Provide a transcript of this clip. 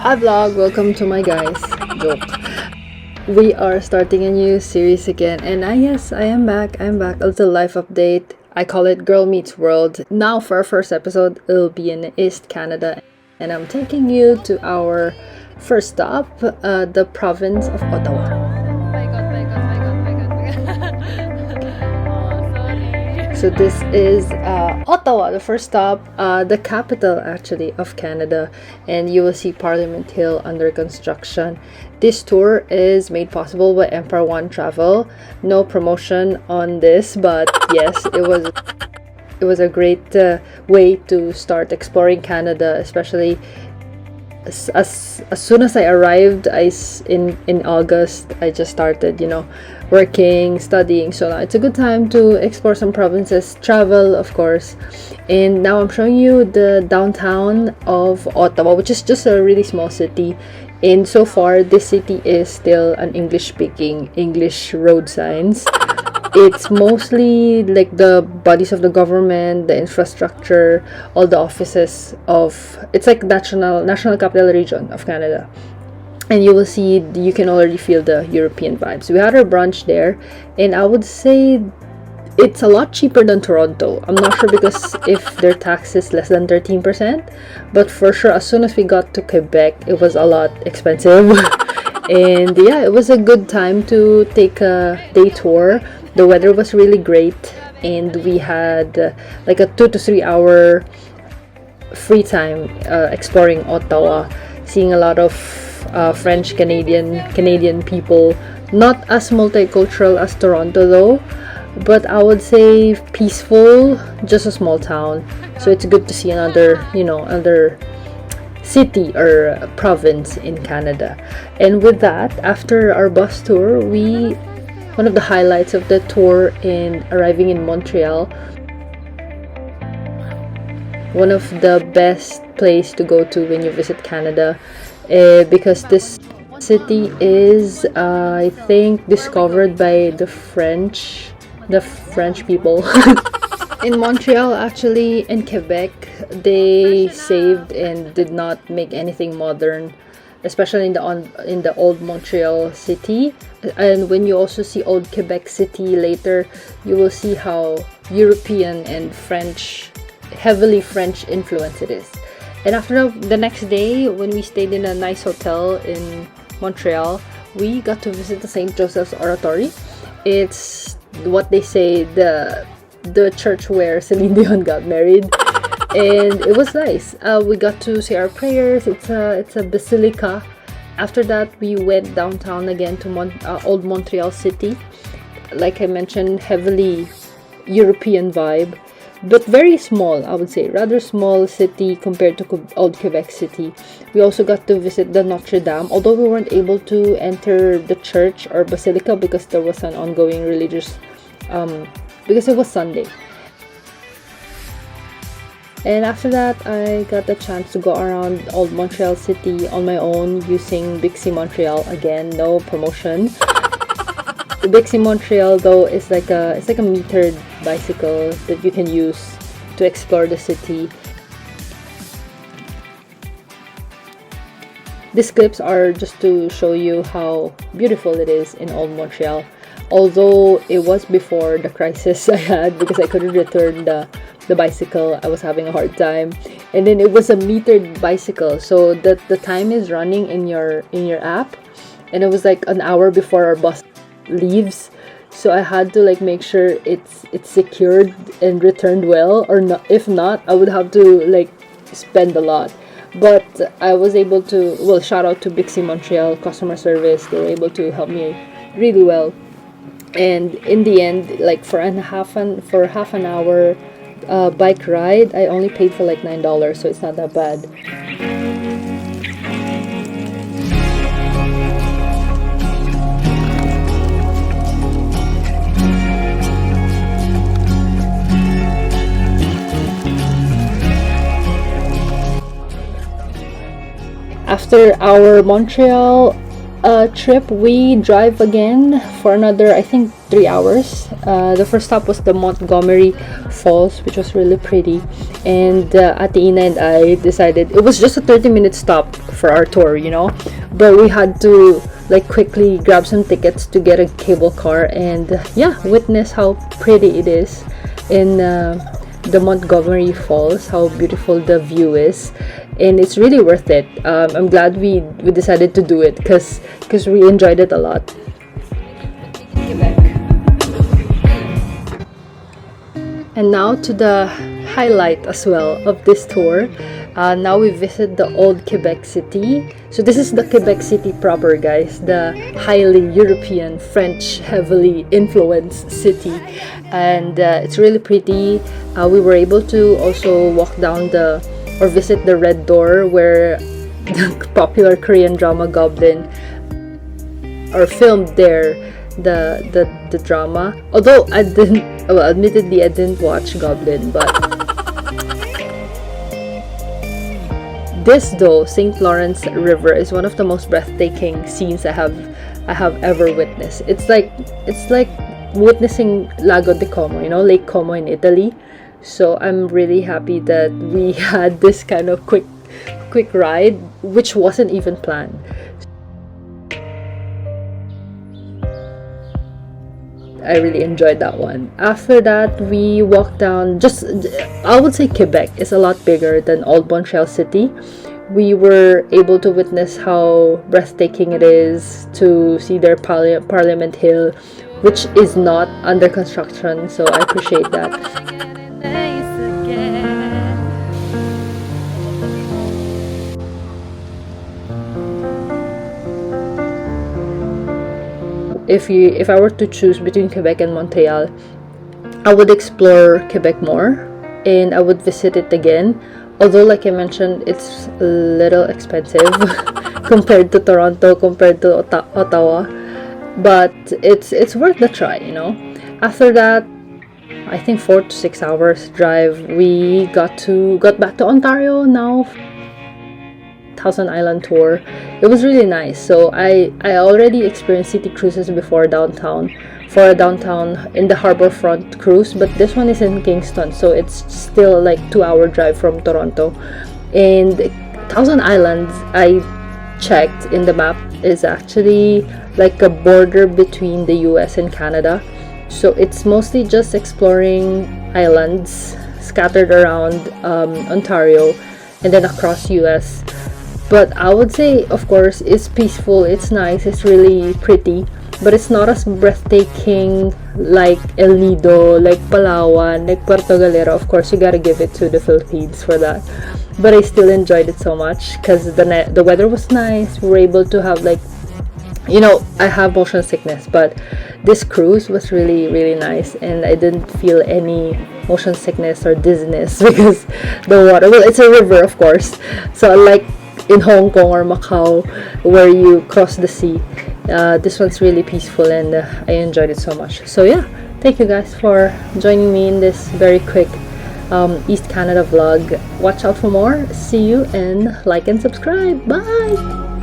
Hi vlog, welcome to my guys. Joke. We are starting a new series again, and yes, I am back. I'm back. A little life update. I call it Girl Meets World. Now for our first episode, it'll be in East Canada, and I'm taking you to our first stop, the province of Ottawa. So this is Ottawa, the first stop, the capital actually of Canada, and you will see Parliament Hill under construction. This tour is made possible by Emperor One Travel. No promotion on this, but yes, it was a great way to start exploring Canada, especially as soon as I arrived in August. I just started, working, studying, so now it's a good time to explore some provinces, travel of course. And now I'm showing you the downtown of Ottawa, which is just a really small city, and so far this city is still an English speaking, English road signs. It's mostly like the bodies of the government, the infrastructure, all the offices of, it's like national capital region of Canada. And you will see, you can already feel the European vibes. We had our brunch there, and I would say it's a lot cheaper than Toronto. I'm not sure because if their tax is less than 13%, but for sure as soon as we got to Quebec, it was a lot expensive. And yeah, it was a good time to take a day tour. The weather was really great, and we had like a 2 to 3 hour free time exploring Ottawa, seeing a lot of French Canadian people. Not as multicultural as Toronto though, but I would say peaceful, just a small town. So it's good to see another city or province in Canada. And with that, after our bus tour, one of the highlights of the tour in arriving in Montreal, one of the best place to go to when you visit Canada, because this city is I think discovered by the French people. In Montreal, actually, in Quebec, they saved and did not make anything modern, especially in the old Montreal city. And when you also see old Quebec City later, you will see how European and French, heavily French influence it is. And after the next day, when we stayed in a nice hotel in Montreal, we got to visit the St. Joseph's Oratory. It's what they say the church where Celine Dion got married, and it was nice. We got to say our prayers. It's a basilica. After that, we went downtown again to old Montreal city. Like I mentioned, heavily European vibe, but very small. I would say rather small city compared to old Quebec City. We also got to visit the Notre Dame, although we weren't able to enter the church or basilica because there was an ongoing religious because it was Sunday. And after that, I got the chance to go around old Montreal city on my own using Bixi Montreal. Again, no promotion. The Bixi Montreal though is like a metered bicycle that you can use to explore the city. These clips are just to show you how beautiful it is in old Montreal. Although it was before the crisis I had because I couldn't return the bicycle. I was having a hard time, and then it was a metered bicycle, so that the time is running in your app, and it was like an hour before our bus leaves, so I had to like make sure it's secured and returned well, or not. If not, I would have to like spend a lot. But I was able to, well, shout out to Bixi Montreal customer service. They were able to help me really well, and in the end, like for half an hour bike ride, I only paid for like $9, so it's not that bad. After our Montreal trip, we drive again for another, I think, 3 hours. The first stop was the Montgomery Falls, which was really pretty. And Ate Ina and I decided it was just a 30-minute stop for our tour, you know, but we had to like quickly grab some tickets to get a cable car and yeah, witness how pretty it is in the Montgomery Falls, how beautiful the view is, and it's really worth it. I'm glad we decided to do it because we enjoyed it a lot. Quebec. And now to the highlight as well of this tour. Now we visit the old Quebec City. So this is the Quebec City proper, guys, the highly European, French, heavily influenced city, and it's really pretty. We were able to also walk down or visit the Red Door, where the popular Korean drama Goblin are filmed there. The drama, although I didn't, well, admittedly I didn't watch Goblin, but this though, St. Lawrence River, is one of the most breathtaking scenes I have ever witnessed. It's like witnessing Lago di Como, you know, Lake Como in Italy. So I'm really happy that we had this kind of quick ride, which wasn't even planned. I really enjoyed that one. After that, we walked down, I would say Quebec is a lot bigger than Old Montreal City. We were able to witness how breathtaking it is to see their Parliament Hill, which is not under construction, so I appreciate that. If I were to choose between Quebec and Montreal, I would explore Quebec more and I would visit it again. Although, like I mentioned, it's a little expensive compared to Toronto, compared to Ottawa, but it's worth the try, you know. After that, I think 4 to 6 hours drive, we got back to Ontario now. Thousand Island tour. It was really nice. So I already experienced city cruises before downtown, for a downtown in the Harbourfront cruise, but this one is in Kingston, so it's still like 2-hour drive from Toronto. And Thousand Islands, I checked in the map, is actually like a border between the US and Canada. So it's mostly just exploring islands scattered around Ontario and then across US. But I would say, of course, it's peaceful, it's nice, it's really pretty, but it's not as breathtaking like El Nido, like Palawan, like Puerto Galera. Of course, you gotta give it to the Philippines for that. But I still enjoyed it so much because the weather was nice. We were able to have, like, you know, I have motion sickness, but this cruise was really, really nice, and I didn't feel any motion sickness or dizziness because the water, well, it's a river, of course. So like in Hong Kong or Macau, where you cross the sea, this one's really peaceful, and I enjoyed it so much. So yeah, thank you guys for joining me in this very quick East Canada vlog. Watch out for more. See you, and like and subscribe. Bye.